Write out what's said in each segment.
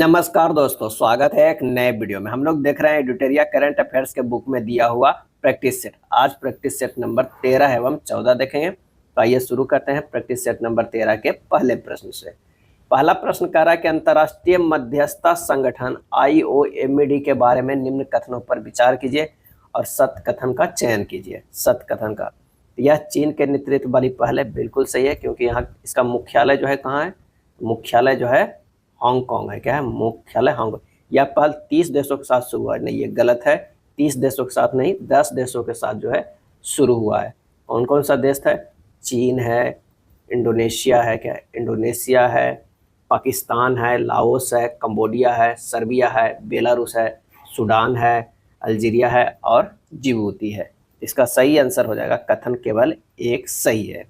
नमस्कार दोस्तों, स्वागत है एक नए वीडियो में। हम लोग देख रहे हैं एडिटोरिया करंट अफेयर्स के बुक में दिया हुआ प्रैक्टिस सेट। आज प्रैक्टिस सेट नंबर 13 एवं 14 देखेंगे। तो आइए शुरू करते हैं प्रैक्टिस सेट नंबर 13 के पहले प्रश्न से। पहला प्रश्न कह रहा है कि अंतर्राष्ट्रीय मध्यस्थता संगठन IOMED के बारे में निम्न कथनों पर विचार कीजिए और सत्य कथन का चयन कीजिए। सत्य कथन का, यह चीन के नेतृत्व वाली पहल है, बिल्कुल सही है, क्योंकि यहाँ इसका मुख्यालय जो है कहाँ है? मुख्यालय जो है हांगकांग है। क्या है? मुख्यालय हांगकांग। यह पहल 30 देशों के साथ शुरू हुआ है। नहीं, ये गलत है। 30 देशों के साथ नहीं, 10 देशों के साथ जो है शुरू हुआ है। कौन कौन सा देश है? चीन है, इंडोनेशिया है, क्या है? इंडोनेशिया है, पाकिस्तान है, लाओस है, कंबोडिया है, सर्बिया है, बेलारूस है, सूडान है, अल्जीरिया है और जिबूती है। इसका सही आंसर हो जाएगा, कथन केवल एक सही है।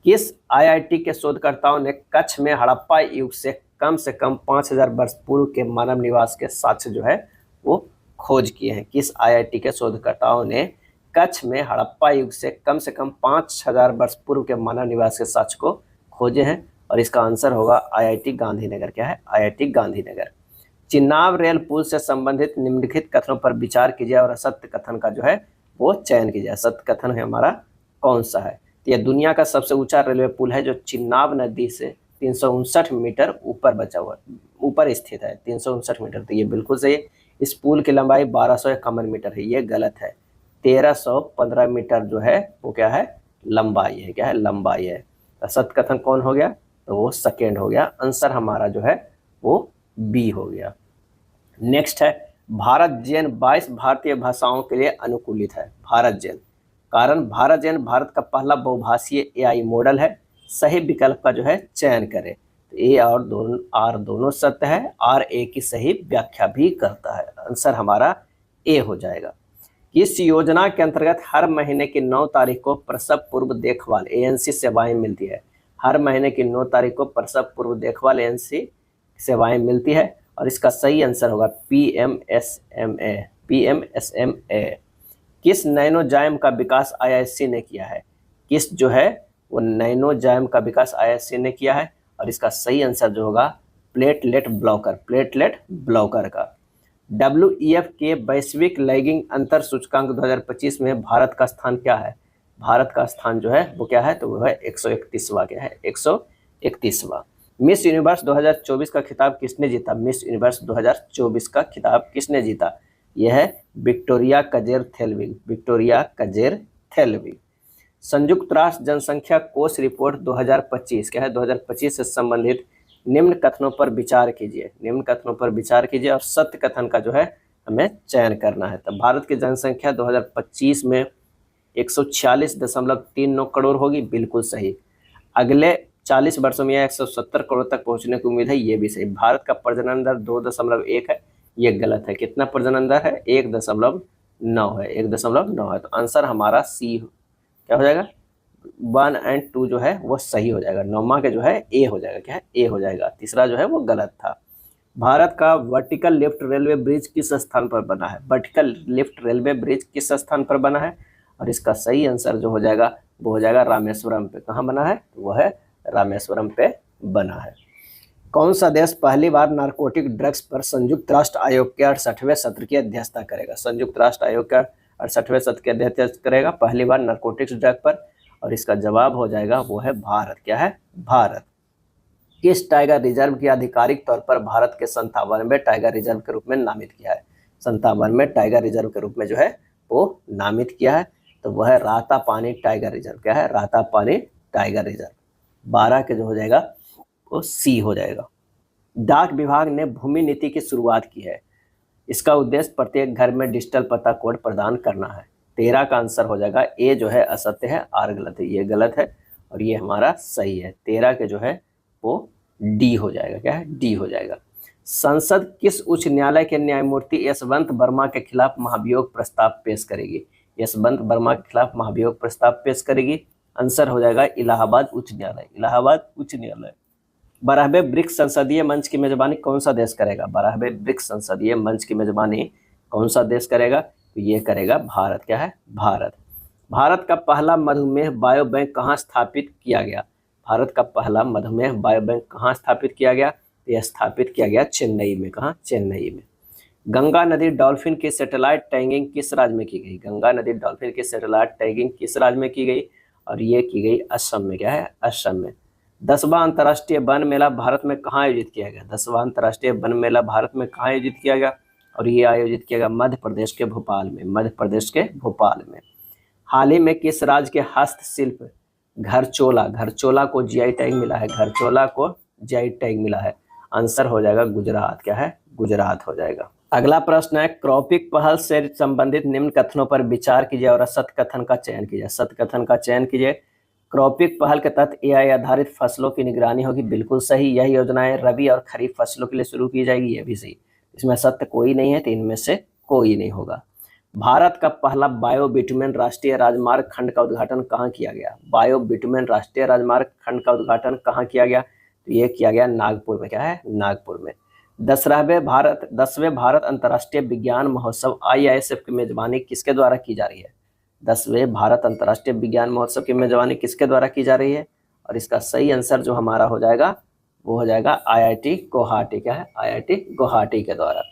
किस IIT के शोधकर्ताओं ने कच्छ में हड़प्पा युग से कम 5000 वर्ष पूर्व के मानव निवास के साक्ष्य जो है वो खोज किए हैं? किस IIT के शोधकर्ताओं ने कच्छ में हड़प्पा युग से कम 5000 वर्ष पूर्व के मानव निवास के साक्ष्य को खोजे हैं? और इसका आंसर होगा IIT गांधीनगर। क्या है? IIT गांधीनगर। चिनाब रेल पुल से संबंधित निम्नलिखित कथनों पर विचार कीजिए और असत्य कथन का जो है वो चयन कीजिए। असत्य कथन है हमारा कौन सा है? यह दुनिया का सबसे ऊंचा रेलवे पुल है जो चिनाब नदी से 359 मीटर ऊपर स्थित है। 359 मीटर, तो ये बिल्कुल सही है। इस पुल की लंबाई 1251 मीटर है, ये गलत है। 1315 मीटर जो है वो क्या है? लंबाई है। क्या है? लंबाई है। तो सत्य कथन कौन हो गया? तो वो सेकेंड हो गया। आंसर हमारा जो है वो बी हो गया। नेक्स्ट है, भारत जैन 22 भारतीय भाषाओं के लिए अनुकूलित है। भारत जैन, कारण भारत जैन भारत का पहला बहुभाषीय AI मॉडल है। सही विकल्प का जो है चयन करें। तो ए और आर दोनों सत्य है। RA की सही व्याख्या भी करता है। आंसर हमारा ए हो जाएगा। इस योजना के अंतर्गत हर महीने की 9 तारीख को प्रसव पूर्व देखभाल ANC सेवाएं मिलती है। हर महीने की 9 तारीख को प्रसव पूर्व देखभाल ANC सेवाएं मिलती है और इसका सही आंसर होगा PMSMA। PMSMA। किस नैनोजाइम का विकास IISc ने किया है? किस जो है वो नैनोजाइम का विकास IISc ने किया है और इसका सही आंसर जो होगा प्लेटलेट ब्लॉकर का। WEF के वैश्विक लैगिंग अंतर सूचकांक 2025 में भारत का स्थान क्या है? भारत का स्थान जो है वो क्या है? तो वो है 131वां। क्या है? 131वां। मिस यूनिवर्स 2024 का खिताब किसने जीता? मिस यूनिवर्स 2024 का खिताब किसने जीता? यह है विक्टोरिया कजेर-थेल्विग। विक्टोरिया कजेर-थेल्विग। संयुक्त राष्ट्र जनसंख्या कोष रिपोर्ट 2025 क्या है? 2025 से संबंधित निम्न कथनों पर विचार कीजिए। निम्न कथनों पर विचार कीजिए और सत्य कथन का जो है हमें चयन करना है। तो भारत की जनसंख्या 2025 में 146.39 करोड़ होगी, बिल्कुल सही। अगले 40 वर्षों में 170 करोड़ तक पहुंचने की उम्मीद है, ये भी सही। भारत का प्रजनन दर 2.1 है, ये गलत है। कितना प्रजनन दर है? 1.9 है। 1.9 है। तो आंसर हमारा सी क्या हो जाएगा? 1 और 2 जो है वो सही हो जाएगा। 9वां के जो है ए हो जाएगा। क्या है? ए हो जाएगा। तीसरा जो है वो गलत था। भारत का वर्टिकल लिफ्ट रेलवे ब्रिज किस स्थान पर बना है? वर्टिकल लिफ्ट रेलवे ब्रिज किस स्थान पर बना है? और इसका सही आंसर जो हो जाएगा वो हो जाएगा रामेश्वरम पे। कहाँ बना है? वो है रामेश्वरम पे बना है। कौन सा देश पहली बार नारकोटिक ड्रग्स पर संयुक्त राष्ट्र आयोग के 68वें सत्र की अध्यक्षता करेगा? संयुक्त राष्ट्र आयोग का 68वें सत्र की अध्यक्षता करेगा पहली बार नारकोटिक्स ड्रग पर, और इसका जवाब हो जाएगा वो है भारत। क्या है? भारत। किस टाइगर रिजर्व की आधिकारिक तौर पर भारत के 57वें टाइगर रिजर्व के रूप में नामित किया है? 57वें टाइगर रिजर्व के रूप में जो है वो नामित किया है, तो वह है रातापानी टाइगर रिजर्व। क्या है? Ratapani tiger reserve. 12 के जो हो जाएगा वो सी हो जाएगा। डाक विभाग ने भूमि नीति की शुरुआत की है। इसका उद्देश्य प्रत्येक घर में डिजिटल पता कोड प्रदान करना है। 13 का आंसर हो जाएगा ए जो है असत्य है, आर गलत है। ये गलत है और ये हमारा सही है। 13 के जो है वो डी हो जाएगा। क्या है? डी हो जाएगा। संसद किस उच्च न्यायालय के न्यायमूर्ति यशवंत वर्मा के खिलाफ महाभियोग प्रस्ताव पेश करेगी? यशवंत वर्मा के खिलाफ महाभियोग प्रस्ताव पेश करेगी। आंसर हो जाएगा इलाहाबाद उच्च न्यायालय। इलाहाबाद उच्च न्यायालय। 12वें ब्रिक्स संसदीय मंच की मेजबानी कौन सा देश करेगा? 12वें ब्रिक्स संसदीय मंच की मेजबानी कौन सा देश करेगा? तो ये करेगा भारत। क्या है? भारत। भारत का पहला मधुमेह बायो बैंक कहाँ स्थापित किया गया? भारत का पहला मधुमेह बायो बैंक कहाँ स्थापित किया गया? तो यह स्थापित किया गया चेन्नई में। कहाँ? चेन्नई में। गंगा नदी डॉल्फिन की सैटेलाइट टैगिंग किस राज्य में की गई? गंगा नदी डॉल्फिन की सैटेलाइट टैगिंग किस राज्य में की गई? और ये की गई असम में। क्या है? असम में। 10वां अंतर्राष्ट्रीय वन मेला भारत में कहाँ आयोजित किया गया? 10वां अंतर्राष्ट्रीय वन मेला भारत में कहाँ आयोजित किया गया? और ये आयोजित किया गया मध्य प्रदेश के भोपाल में। मध्य प्रदेश के भोपाल में। हाल ही में किस राज्य के हस्तशिल्प घरचोला को जीआई टैग मिला है? घरचोला को जीआई टैग मिला है। आंसर हो जाएगा गुजरात। क्या है? गुजरात हो जाएगा। अगला प्रश्न है, क्रॉपिंग पहल से संबंधित निम्न कथनों पर विचार कीजिए और असत कथन का चयन कीजिए। सत कथन का चयन कीजिए। क्रॉपिंग पहल के तहत एआई आधारित फसलों की निगरानी होगी। बिल्कुल सही। यह योजनाएं रबी और खरीफ फसलों के लिए शुरू की जाएगी। यह भी सही। इसमें सत्य कोई नहीं है, तो इनमें से कोई नहीं होगा। भारत का पहला बायो बिटुमेन राष्ट्रीय राजमार्ग खंड का उद्घाटन कहाँ किया गया? बायो बिटुमेन राष्ट्रीय राजमार्ग खंड का उद्घाटन कहाँ किया गया? तो ये किया गया नागपुर में। क्या है? नागपुर में। 10वें भारत अंतर्राष्ट्रीय विज्ञान महोत्सव IISF की मेजबानी किसके द्वारा की जा रही है? 10वें भारत अंतर्राष्ट्रीय विज्ञान महोत्सव की मेजबानी किसके द्वारा की जा रही है? और इसका सही आंसर जो हमारा हो जाएगा वो हो जाएगा IIT गुवाहाटी। क्या है? IIT गुवाहाटी के द्वारा।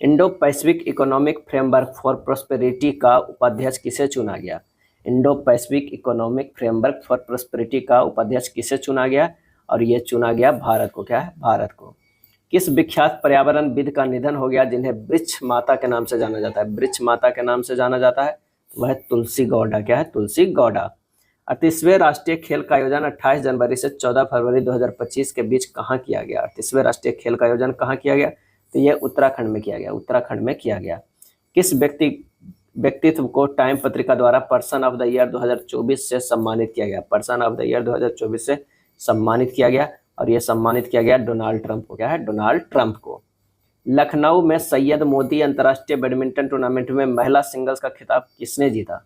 Indo Pacific economic framework for prosperity का उपाध्यक्ष किसे चुना गया? Indo Pacific economic framework for prosperity का उपाध्यक्ष किसे चुना गया? और ये चुना गया भारत को। क्या है? भारत को। किस विख्यात पर्यावरणविद का निधन हो गया जिन्हें वृक्ष माता के नाम से जाना जाता है? वृक्ष माता के नाम से जाना जाता है, वह तुलसी गौड़ा। क्या है? तुलसी गौड़ा। 38वें राष्ट्रीय खेल का आयोजन 28 जनवरी से 14 फरवरी 2025 के बीच कहाँ किया गया? 38वें राष्ट्रीय खेल का आयोजन कहाँ किया गया? तो यह उत्तराखंड में किया गया। उत्तराखंड में किया गया। किस व्यक्तित्व को टाइम पत्रिका द्वारा पर्सन ऑफ द ईयर 2024 से सम्मानित किया गया? पर्सन ऑफ द ईयर 2024 से सम्मानित किया गया, और यह सम्मानित किया गया डोनाल्ड ट्रंप को। क्या है? डोनाल्ड ट्रंप को। लखनऊ में सैयद मोदी अंतर्राष्ट्रीय बैडमिंटन टूर्नामेंट में महिला सिंगल्स का खिताब किसने जीता?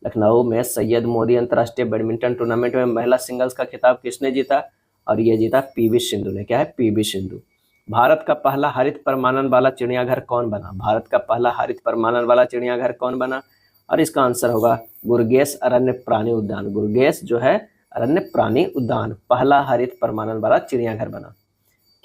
लखनऊ में सैयद मोदी अंतर्राष्ट्रीय बैडमिंटन टूर्नामेंट में महिला सिंगल्स का खिताब किसने जीता? और ये जीता PV सिंधु ने। क्या है? PV सिंधु। भारत का पहला हरित परमाणु वाला चिड़ियाघर कौन बना? भारत का पहला हरित परमाणु वाला चिड़ियाघर कौन बना? और इसका आंसर होगा गुरगेश अरण्य प्राणी उद्यान। गुरगेश जो है अरण्य प्राणी उद्यान पहला हरित परमाणु वाला चिड़ियाघर बना।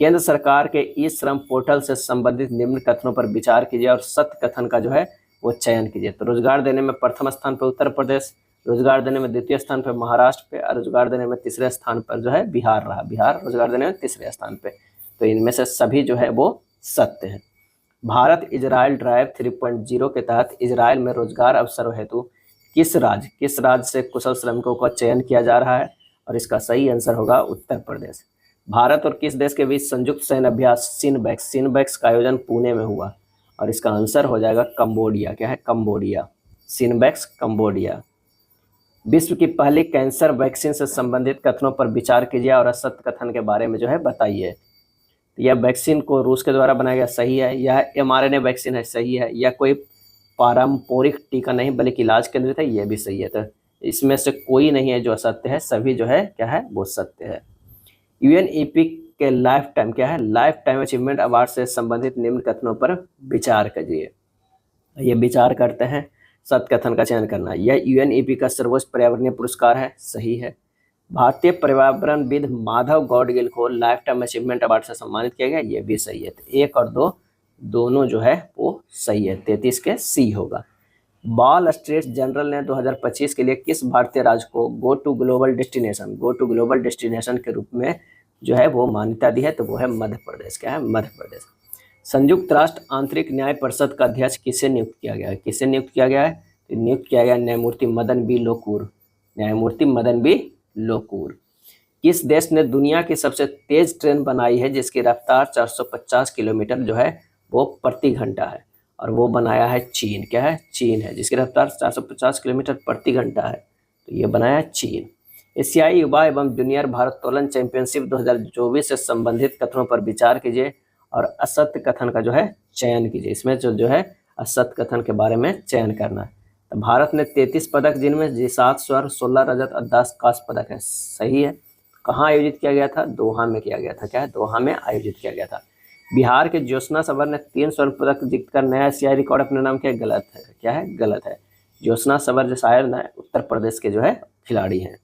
केंद्र सरकार के ई श्रम पोर्टल से संबंधित निम्न कथनों पर विचार कीजिए और सत्य कथन का जो है वो चयन कीजिए। तो रोजगार देने में प्रथम स्थान पर उत्तर प्रदेश, रोजगार देने में द्वितीय स्थान पर महाराष्ट्र पे, और रोजगार देने में तीसरे स्थान पर जो है बिहार रहा। बिहार रोजगार देने में तीसरे स्थान पे। तो इनमें से सभी जो है वो सत्य है। भारत इजराइल ड्राइव 3.0 के तहत इजराइल में रोजगार अवसरों हेतु किस राज्य से कुशल श्रमिकों का चयन किया जा रहा है? और इसका सही आंसर होगा उत्तर प्रदेश। भारत और किस देश के बीच संयुक्त सैन्य अभ्यास सिनबैक्स का आयोजन पुणे में हुआ? और इसका आंसर हो जाएगा कंबोडिया। क्या है? कंबोडिया। सिनबैक्स कंबोडिया। विश्व की पहली कैंसर वैक्सीन से संबंधित कथनों पर विचार कीजिए और असत्य कथन के बारे में जो है बताइए। यह वैक्सीन को रूस के द्वारा बनाया गया, सही है। यह mRNA वैक्सीन है, सही है। यह कोई पारंपरिक टीका नहीं बल्कि इलाज केंद्रित है, यह भी सही है। तो इसमें से कोई नहीं है जो असत्य है, सभी जो है क्या है वो सत्य है। UNEP के लाइफ टाइम क्या है? लाइफ टाइम अचीवमेंट अवार्ड से संबंधित निम्न कथनों पर विचार कीजिए। ये विचार करते हैं, सत्य कथन का चयन करना। यह UNEP का सर्वोच्च पर्यावरणीय पुरस्कार है, सही है। भारतीय पर्यावरणविद माधव गौडगिल को लाइफ टाइम अचीवमेंट अवार्ड से सम्मानित किया गया, ये भी सही है। तो 1 और 2 दोनों जो है वो सही है। 33 के C होगा। वॉल स्ट्रीट जर्नल ने 2025 के लिए किस भारतीय राज्य को गो टू ग्लोबल डेस्टिनेशन के रूप में जो है वो मान्यता दी है? तो वो है मध्य प्रदेश। क्या है? मध्य प्रदेश। संयुक्त राष्ट्र आंतरिक न्याय परिषद का अध्यक्ष किसे नियुक्त किया गया है? किसे नियुक्त किया गया है? तो नियुक्त किया गया न्यायमूर्ति मदन बी लोकूर। न्यायमूर्ति मदन बी लोकूर। किस देश ने दुनिया की सबसे तेज ट्रेन बनाई है जिसकी रफ्तार 450 किलोमीटर जो है वो प्रति घंटा है? और वो बनाया है चीन। क्या है? चीन है, जिसकी रफ्तार 450 किलोमीटर प्रति घंटा है। तो ये बनाया है चीन। एशियाई युवा एवं जूनियर भारोत्तोलन चैंपियनशिप 2024 से संबंधित कथनों पर विचार कीजिए और असत्य कथन का जो है चयन कीजिए। इसमें जो है असत्य कथन के बारे में चयन करना है। तो भारत ने 33 पदक, जिनमें 7 स्वर्ण, 16 रजत और 10 कांस्य पदक है, सही है। कहाँ आयोजित किया गया था? दोहा में किया गया था। क्या है? दोहा में आयोजित किया गया था। बिहार के ज्योत्सना सवर ने 3 स्वर्ण पदक जीतकर नया एशियाई रिकॉर्ड अपने नाम किया, गलत है। क्या है? गलत है। ज्योत्सना सवर जो शायद उत्तर प्रदेश के जो है खिलाड़ी हैं।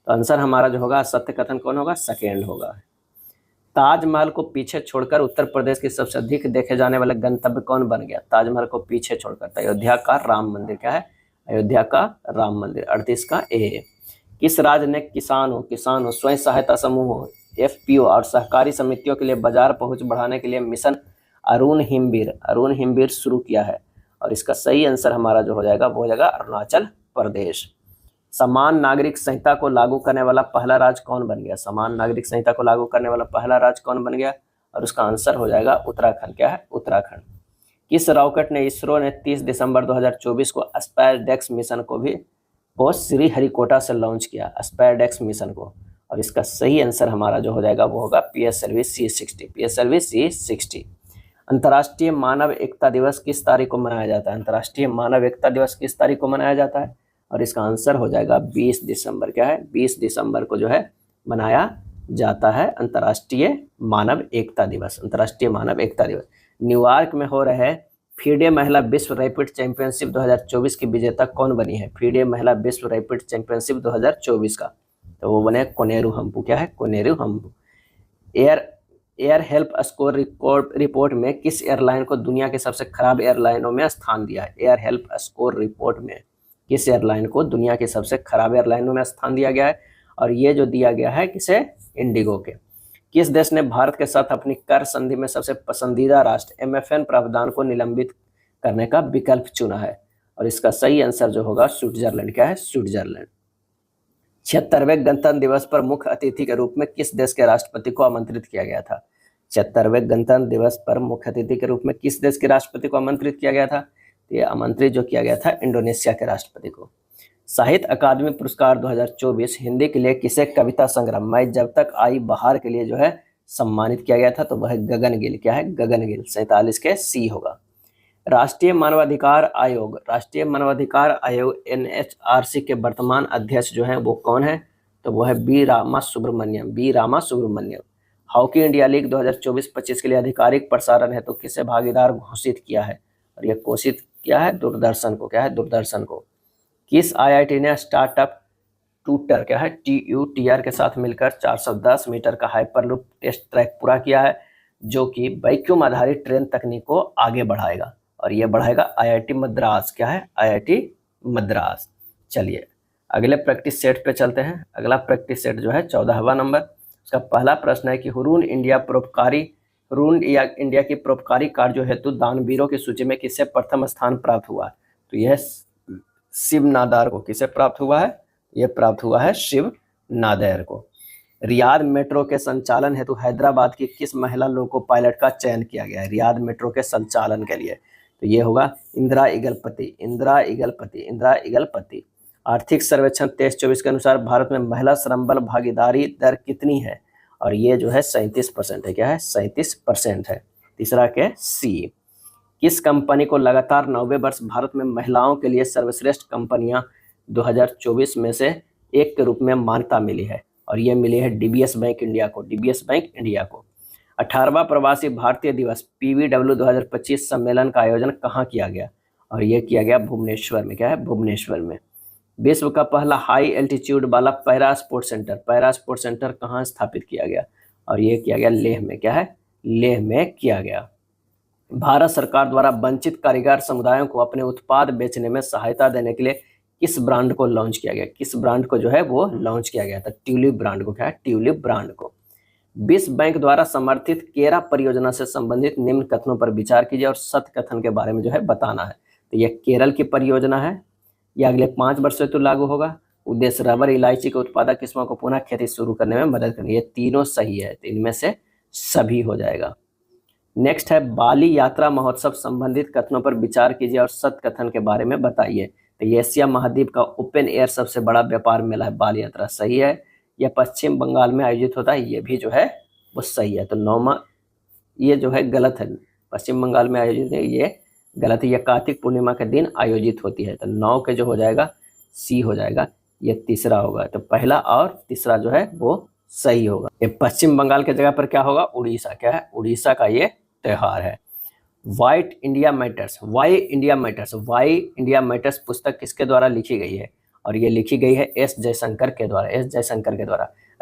तो आंसर हमारा जो होगा सत्य कथन कौन होगा? सेकेंड होगा। ताजमहल को पीछे छोड़कर उत्तर प्रदेश की सबसे अधिक देखे जाने वाला गंतव्य कौन बन गया? ताजमहल को पीछे छोड़कर तो अयोध्या का राम मंदिर। क्या है? अयोध्या का राम मंदिर। 38 का ए। किस राज्य ने किसानों स्वयं सहायता समूहों एफपीओ और सहकारी समितियों के लिए बाजार पहुंच बढ़ाने के लिए मिशन अरुण हिमवीर शुरू किया है? और इसका सही आंसर हमारा जो हो जाएगा वो हो जाएगा अरुणाचल प्रदेश। समान नागरिक संहिता को लागू करने वाला पहला राज्य कौन बन गया? समान नागरिक संहिता को लागू करने वाला पहला राज्य कौन बन गया? और उसका आंसर हो जाएगा उत्तराखंड। क्या है? उत्तराखंड। किस रॉकेट ने इसरो ने 30 दिसंबर 2024 को स्पाइसजेट मिशन को श्रीहरिकोटा से लॉन्च किया? स्पाइसजेट मिशन को। और इसका सही आंसर हमारा जो हो जाएगा वो होगा पीएसएलवी C60। अंतर्राष्ट्रीय मानव एकता दिवस किस तारीख को मनाया जाता है? अंतर्राष्ट्रीय मानव एकता दिवस किस तारीख को मनाया जाता है? और इसका आंसर हो जाएगा 20 दिसंबर। क्या है? 20 दिसंबर को जो है मनाया जाता है अंतर्राष्ट्रीय मानव एकता दिवस। अंतर्राष्ट्रीय मानव एकता दिवस। न्यूयॉर्क में हो रहे फीडे महिला विश्व रैपिड चैंपियनशिप 2024 की विजेता कौन बनी है? फीडे महिला विश्व रैपिड चैंपियनशिप 2024 का तो वो बने कोनेरू हम्पू। क्या है? Koneru Humpy. Air help score report में किस एयरलाइन को दुनिया के सबसे खराब एयरलाइनों में स्थान दिया है? एयर हेल्प स्कोर रिपोर्ट में किस एयरलाइन को दुनिया के सबसे खराब एयरलाइनों में स्थान दिया गया है? और ये जो दिया गया है किसे? इंडिगो के। किस देश ने भारत के साथ अपनी कर संधि में सबसे पसंदीदा राष्ट्र MFN प्रावधान को निलंबित करने का विकल्प चुना है? और इसका सही आंसर जो होगा स्विट्जरलैंड। क्या है? स्विट्जरलैंड। 76वें गणतंत्र दिवस पर मुख्य अतिथि के रूप में किस देश के राष्ट्रपति को आमंत्रित किया गया था? 76वें गणतंत्र दिवस पर मुख्य अतिथि के रूप में किस देश के राष्ट्रपति को आमंत्रित किया गया था? ये आमंत्रित जो किया गया था इंडोनेशिया के राष्ट्रपति को। साहित्य अकादमी पुरस्कार 2024 हिंदी के लिए किसे कविता संग्रह मैं जब तक आई बहार के लिए जो है सम्मानित किया गया था? तो वह गगन गिल। क्या है? गगन गिल। 47 के सी होगा। राष्ट्रीय मानवाधिकार आयोग NHRC के वर्तमान अध्यक्ष जो है वो कौन है? तो वो है B Rama Subramanyam. Hockey India league 2024-25 के लिए आधिकारिक प्रसारण है तो किसे भागीदार घोषित किया है? और यह घोषित किया है दूरदर्शन को। क्या है? दूरदर्शन को। किस IIT ने स्टार्टअप ट्यूटर क्या है TUTR के साथ मिलकर 410 मीटर का हाइपरलूप टेस्ट ट्रैक पूरा किया है जो कि वैक्यूम आधारित ट्रेन तकनीक को आगे बढ़ाएगा? और ये बढ़ाएगा IIT मद्रास। क्या है? IIT मद्रास। चलिए अगले प्रैक्टिस सेट पे चलते हैं। अगला प्रैक्टिस सेट जो है 14वां नंबर। उसका पहला प्रश्न है कि हुरून इंडिया की परोपकारी कार्यों हेतु दानवीरों की सूची में किसे प्रथम स्थान प्राप्त हुआ? तो यह शिव नादर को। किसे प्राप्त हुआ है? यह प्राप्त हुआ है शिव नादर को। रियाद मेट्रो के संचालन हेतु हैदराबाद की किस महिला लोको पायलट का चयन किया गया है? रियाद मेट्रो के संचालन के लिए तो ये होगा इंदिरा इगलपति। आर्थिक सर्वेक्षण 23-24 के अनुसार भारत में महिला श्रम बल भागीदारी दर कितनी है? और ये जो है 37% है। क्या है? 37% है। तीसरा के सी। किस कंपनी को लगातार 9वें वर्ष भारत में महिलाओं के लिए सर्वश्रेष्ठ कंपनियां 2024 में से एक के रूप में मान्यता मिली है? और ये मिली है DBS बैंक इंडिया को। 18वां प्रवासी भारतीय दिवस PVW 2025 सम्मेलन का आयोजन कहाँ किया गया? और ये किया गया भुवनेश्वर में। क्या है? भुवनेश्वर में। विश्व का पहला हाई एल्टीट्यूड वाला पैरा स्पोर्ट सेंटर कहाँ स्थापित किया गया? और ये किया गया लेह में। क्या है? लेह में किया गया। भारत सरकार द्वारा वंचित कारीगर समुदायों को अपने उत्पाद बेचने में सहायता देने के लिए किस ब्रांड को लॉन्च किया गया? किस ब्रांड को जो है वो लॉन्च किया गया था? ट्यूलिप ब्रांड को। क्या है? ट्यूलिप ब्रांड को। विश्व बैंक द्वारा समर्थित केरा परियोजना से संबंधित निम्न कथनों पर विचार कीजिए और सत्य कथन के बारे में जो है बताना है। तो यह केरल की परियोजना है। यह अगले 5 वर्षों तक लागू होगा। उद्देश्य रबर इलायची के उत्पादक किस्मों को पुनः खेती शुरू करने में मदद करनी। ये तीनों सही है तो इनमें से सभी हो जाएगा। नेक्स्ट है बाली यात्रा महोत्सव संबंधित कथनों पर विचार कीजिए और सत्य कथन के बारे में बताइए। तो ये एशिया महाद्वीप का ओपन एयर सबसे बड़ा व्यापार मेला है बाली यात्रा। सही है। यह पश्चिम बंगाल में आयोजित होता है। ये भी जो है वो सही है। तो 9वां ये जो है गलत है। पश्चिम बंगाल में आयोजित है ये गलत है। यह कार्तिक पूर्णिमा के दिन आयोजित होती है। तो 9 के जो हो जाएगा सी हो जाएगा। ये तीसरा होगा। तो पहला और तीसरा जो है वो सही होगा। ये पश्चिम बंगाल के जगह पर क्या होगा? उड़ीसा। क्या है? उड़ीसा का ये त्योहार है। वाई इंडिया मैटर्स पुस्तक किसके द्वारा लिखी गई है? और ये लिखी गई है S जयशंकर के द्वारा।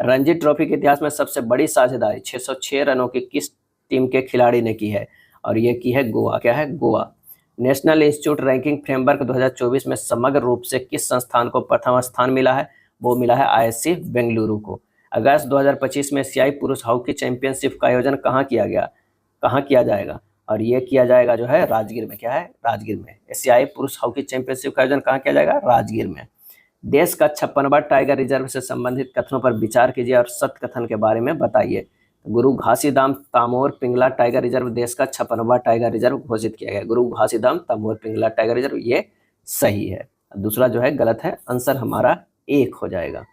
रणजी ट्रॉफी के इतिहास में सबसे बड़ी साझेदारी 606 रनों की किस टीम के खिलाड़ी ने की है, और ये की है गोवा। क्या है? Goa. National institute ranking framework 2024 में समग्र रूप से किस संस्थान को प्रथम स्थान मिला है? वो मिला है आईएससी बेंगलुरु को। अगस्त 2025 में एशियाई पुरुष हॉकी चैंपियनशिप का आयोजन कहाँ किया गया, कहाँ किया जाएगा? और ये किया जाएगा जो है राजगीर में। क्या है? राजगीर में। एशियाई पुरुष हॉकी चैंपियनशिप का आयोजन कहाँ किया जाएगा? राजगीर में। देश का 56वां टाइगर रिजर्व से संबंधित कथनों पर विचार कीजिए और सत्य कथन के बारे में बताइए। गुरु घासीदाम तामोर पिंगला टाइगर रिजर्व देश का 56वां टाइगर रिजर्व घोषित किया गया। गुरु घासीदाम तामोर पिंगला टाइगर रिजर्व, ये सही है। दूसरा जो है गलत है, आंसर हमारा 1 हो जाएगा।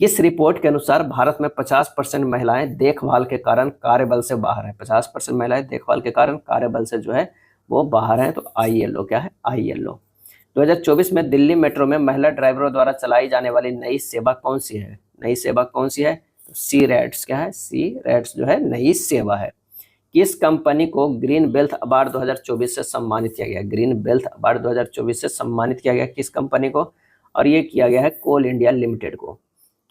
किस रिपोर्ट के अनुसार भारत में 50% महिलाएं देखभाल के कारण कार्यबल से बाहर है? 50% महिलाएं देखभाल के कारण कार्यबल से जो है वो बाहर हैं, तो ILO। क्या है? ILO। 2024 में दिल्ली मेट्रो में महिला ड्राइवरों द्वारा चलाई जाने वाली नई सेवा कौन सी है? नई सेवा कौन सी है? सी रैट्स। क्या है? सी रैट्स जो है नई सेवा है। किस कंपनी को ग्रीन वेल्थ अवार्ड 2024 से सम्मानित किया गया? ग्रीन वेल्थ अवार्ड 2024 से सम्मानित किया गया किस कंपनी को? और ये किया गया है कोल इंडिया लिमिटेड को।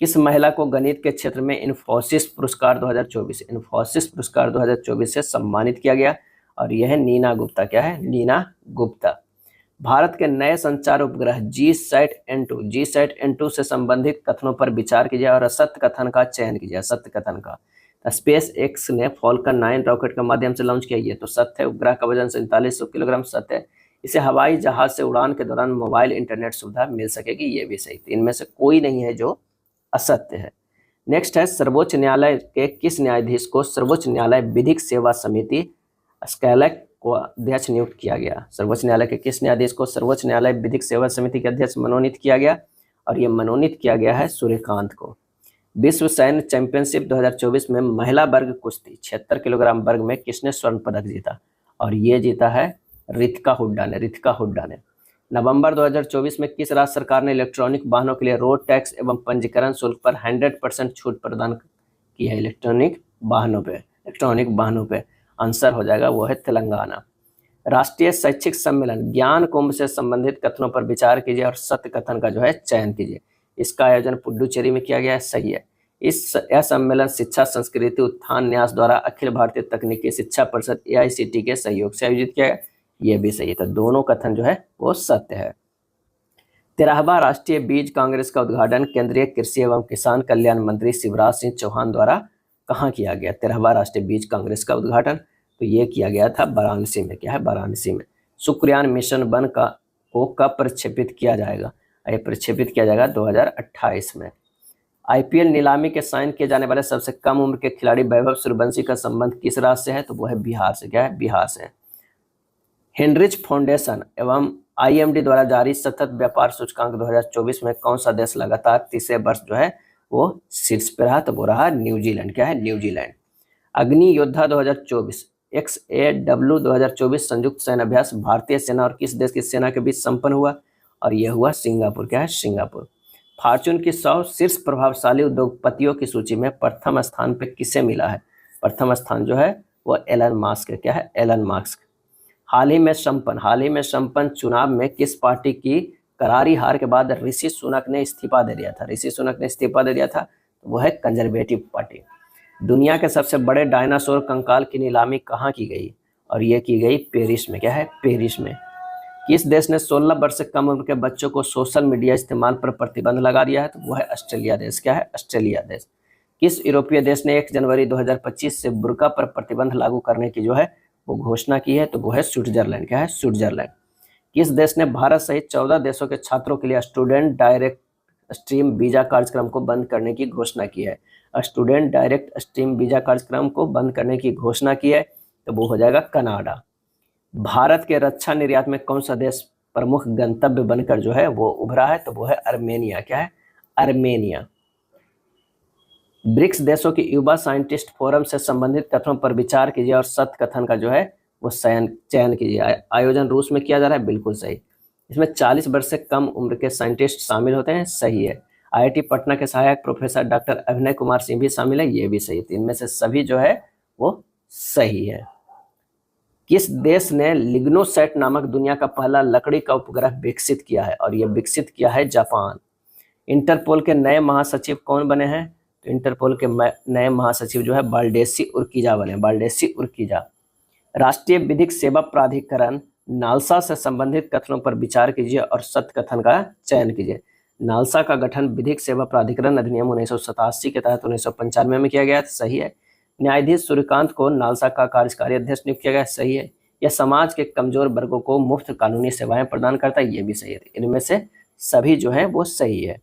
किस महिला को गणित के क्षेत्र में इन्फोसिस पुरस्कार 2024 से सम्मानित किया गया? और यह है नीना गुप्ता। क्या है? नीना गुप्ता। भारत के नए संचार उपग्रह GSAT-N2 से संबंधित कथनों पर विचार कीजिए और असत्य कथन का चयन कीजिए। असत्य कथन का। स्पेस एक्स ने फॉल्कन 9 रॉकेट के माध्यम से लॉन्च किया, ये तो सत्य है। उपग्रह का वजन 4700 किलोग्राम, सत्य है। इसे हवाई जहाज से उड़ान के दौरान मोबाइल इंटरनेट सुविधा मिल सकेगी, ये भी सही। इनमें से कोई नहीं है जो असत्य है। नेक्स्ट है, सर्वोच्च न्यायालय के किस न्यायाधीश को सर्वोच्च न्यायालय विधिक सेवा समिति स्कैलक को अध्यक्ष नियुक्त किया गया? सर्वोच्च न्यायालय के किस न्यायाधीश को सर्वोच्च न्यायालय विधिक सेवा समिति के अध्यक्ष मनोनीत किया गया? और ये मनोनीत किया गया है सूर्यकांत को। विश्व सैन्य चैंपियनशिप 2024 में महिला वर्ग कुश्ती 76 किलोग्राम वर्ग में किसने स्वर्ण पदक जीता? और ये जीता है रितिका हुड्डा ने। रितिका हुड्डा ने। नवंबर 2024 में किस राज्य सरकार ने इलेक्ट्रॉनिक वाहनों के लिए रोड टैक्स एवं पंजीकरण शुल्क पर 100% छूट प्रदान की है? इलेक्ट्रॉनिक वाहनों पे आंसर हो जाएगा वो है तेलंगाना। राष्ट्रीय शैक्षिक सम्मेलन ज्ञान कुंभ से संबंधित कथनों पर विचार कीजिए और सत्य कथन का जो है चयन कीजिए। इसका आयोजन पुडुचेरी में किया गया है, सही है। यह सम्मेलन शिक्षा संस्कृति उत्थान न्यास द्वारा अखिल भारतीय तकनीकी शिक्षा परिषद AICT के सहयोग से आयोजित किया गया, ये भी सही है। तो दोनों कथन जो है वो सत्य है। 13वां राष्ट्रीय बीज कांग्रेस का उद्घाटन केंद्रीय कृषि एवं किसान कल्याण मंत्री शिवराज सिंह चौहान द्वारा कहाँ किया गया? 13वां राष्ट्रीय बीज कांग्रेस का उद्घाटन तो ये किया गया था वाराणसी में। क्या है? वाराणसी में। शुक्रयान मिशन 1 को कब प्रक्षेपित किया जाएगा? ये प्रक्षेपित किया जाएगा 2028 में। IPL नीलामी के साइन किए जाने वाले सबसे कम उम्र के खिलाड़ी वैभव सूर्यवंशी का संबंध किस राज्य से है? तो वो है बिहार से। क्या है? बिहार से। हेनरिच फाउंडेशन एवं IMD द्वारा जारी सतत व्यापार सूचकांक 2024 में कौन सा देश लगातार तीसरे वर्ष जो है वो शीर्ष पे रहा? तो वो रहा न्यूजीलैंड। क्या है? न्यूजीलैंड। अग्नि योद्धा 2024 XAW 2024 संयुक्त सैन्य अभ्यास भारतीय सेना और किस देश की सेना के बीच संपन्न हुआ? और यह हुआ सिंगापुर। क्या है? सिंगापुर। फॉर्च्यून की 100 शीर्ष प्रभावशाली उद्योगपतियों की सूची में प्रथम स्थान पे किसे मिला है? प्रथम स्थान जो है वो एलन मास्क है। क्या है? Elon mask. हाल ही में संपन्न चुनाव में किस पार्टी की करारी हार के बाद ऋषि सुनक ने इस्तीफा दे दिया था? तो वो है कंजर्वेटिव पार्टी। दुनिया के सबसे बड़े डायनासोर कंकाल की नीलामी कहाँ की गई? और ये की गई पेरिस में। क्या है? पेरिस में। किस देश ने 16 वर्ष से कम उम्र के बच्चों को सोशल मीडिया इस्तेमाल पर प्रतिबंध लगा दिया है? तो वो है ऑस्ट्रेलिया देश। क्या है? ऑस्ट्रेलिया देश। किस यूरोपीय देश ने 1 जनवरी 2025 से बुर्का पर प्रतिबंध लागू करने की जो है वो घोषणा की है? तो वो है स्विट्जरलैंड। क्या है? स्विट्जरलैंड। किस देश ने भारत सहित 14 देशों के छात्रों के लिए स्टूडेंट डायरेक्ट स्ट्रीम वीजा कार्यक्रम को बंद करने की घोषणा की है? स्टूडेंट डायरेक्ट स्ट्रीम वीजा कार्यक्रम को बंद करने की घोषणा की है? तो वो हो जाएगा कनाडा। भारत के रक्षा निर्यात में कौन सा देश प्रमुख गंतव्य बनकर जो है वो उभरा है? तो वो है अर्मेनिया। क्या है? अर्मेनिया। ब्रिक्स देशों की युवा साइंटिस्ट फोरम से संबंधित कथनों पर विचार कीजिए और सत्य कथन का जो है वो चयन कीजिए। आयोजन रूस में किया जा रहा है, बिल्कुल सही। इसमें 40 वर्ष से कम उम्र के साइंटिस्ट शामिल होते हैं, सही है। IIT पटना के सहायक प्रोफेसर डॉक्टर अभिनय कुमार सिंह भी शामिल है, ये भी सही है। इनमें से सभी जो है वो सही है। किस देश ने लिग्नोसैट नामक दुनिया का पहला लकड़ी का उपग्रह विकसित किया है? और यह विकसित किया है जापान। इंटरपोल के नए महासचिव कौन बने हैं? तो इंटरपोल के नए महासचिव जो है बाल्डेसी उर्किजा बने, बाल्डेसी उर्किजा। राष्ट्रीय विधिक सेवा प्राधिकरण नालसा से संबंधित कथनों पर विचार कीजिए और सत्य कथन का चयन कीजिए। नालसा का गठन विधिक सेवा प्राधिकरण अधिनियम 1987 के तहत 1995 में किया गया, सही है। न्यायाधीश सूर्यकांत को नालसा का कार्यकारी अध्यक्ष नियुक्त किया गया, सही है। यह समाज के कमजोर वर्गों को मुफ्त कानूनी सेवाएं प्रदान करता है, ये भी सही है। इनमें से सभी जो है वो सही है।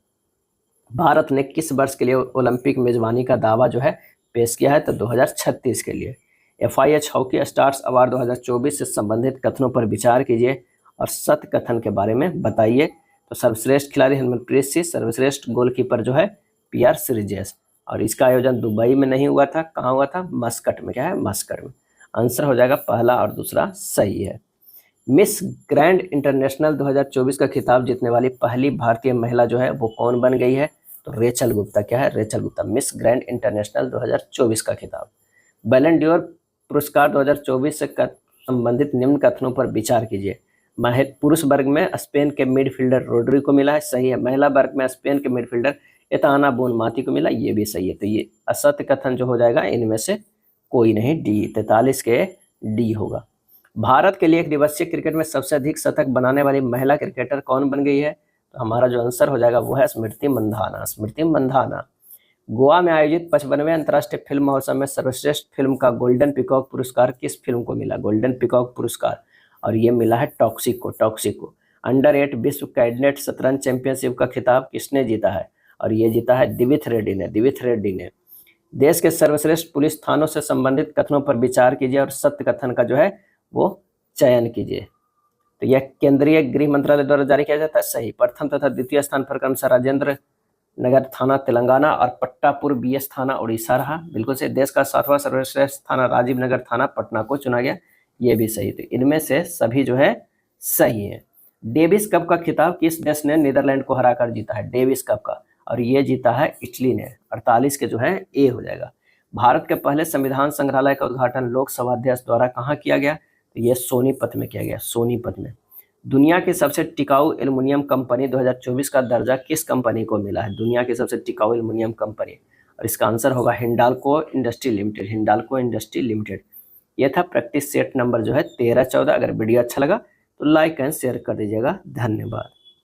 भारत ने किस वर्ष के लिए ओलंपिक मेजबानी का दावा जो है पेश किया है, तो 2036 के लिए। FIH हॉकी स्टार्स अवार्ड 2024 से संबंधित कथनों पर विचार कीजिए और सत्य कथन के बारे में बताइए। तो सर्वश्रेष्ठ खिलाड़ी हरमनप्रीत सिंह, सर्वश्रेष्ठ गोलकीपर जो है PR श्रीजेश। और इसका आयोजन दुबई में नहीं हुआ था, कहाँ हुआ था, मस्कट में। क्या है, मस्कट में। आंसर हो जाएगा पहला और दूसरा सही है। मिस ग्रैंड इंटरनेशनल 2024 का खिताब जीतने वाली पहली भारतीय महिला जो है वो कौन बन गई है, तो रेचल गुप्ता। क्या है, Rachel Gupta, miss grand international 2024 का खिताब। बैलन डोर पुरस्कार 2024 से संबंधित निम्न कथनों पर विचार कीजिए। पुरुष वर्ग में स्पेन के मिडफील्डर रोड्री को मिला है, सही है। महिला वर्ग में स्पेन के मिडफील्डर एताना बोनमाती को मिला, ये भी सही है। तो ये असत्य कथन जो हो जाएगा इनमें से कोई नहीं, डी 43 के डी होगा। भारत के लिए एक दिवसीय क्रिकेट में सबसे अधिक शतक बनाने वाली महिला क्रिकेटर कौन बन गई है, तो हमारा जो आंसर हो जाएगा वो है स्मृति मंधाना, स्मृति मंधाना। गोवा में आयोजित 55वें अंतर्राष्ट्रीय फिल्म महोत्सव में सर्वश्रेष्ठ फिल्म का गोल्डन पिकॉक पुरस्कार किस फिल्म को मिला, गोल्डन पिकॉक पुरस्कार, और ये मिला है टॉक्सिक को, टॉक्सिक को। अंडर-8 विश्व कैडेट शतरंज चैंपियनशिप का खिताब किसने जीता है, और ये जीता है दिविथ रेड्डी ने, दिविथ रेड्डी ने। देश के सर्वश्रेष्ठ पुलिस थानों से संबंधित कथनों पर विचार कीजिए और सत्य कथन का जो है वो चयन कीजिए। तो यह केंद्रीय गृह मंत्रालय द्वारा जारी किया जाता है, सही। प्रथम तथा द्वितीय स्थान पर क्रमशः राजेंद्र नगर थाना तेलंगाना और पट्टापुर BS थाना उड़ीसा रहा, बिल्कुल से। देश का 7वां सर्वश्रेष्ठ थाना राजीव नगर थाना पटना को चुना गया, ये भी सही। तो इनमें से सभी जो है सही है। डेविस कप का खिताब किस देश ने नीदरलैंड को हराकर जीता है, डेविस कप का, और ये जीता है इटली ने। 48 के जो है ए हो जाएगा। भारत के पहले संविधान संग्रहालय का उद्घाटन लोकसभा अध्यक्ष द्वारा कहाँ किया गया, तो ये सोनीपत में किया गया, सोनीपत में। दुनिया की सबसे टिकाऊ एल्युमिनियम कंपनी 2024 का दर्जा किस कंपनी को मिला है, दुनिया की सबसे टिकाऊ एल्युमिनियम कंपनी, और इसका आंसर होगा Hindalco industry limited, Hindalco industry limited. यह था प्रैक्टिस सेट नंबर जो है 13-14। अगर वीडियो अच्छा लगा तो लाइक एंड शेयर कर दीजिएगा। धन्यवाद।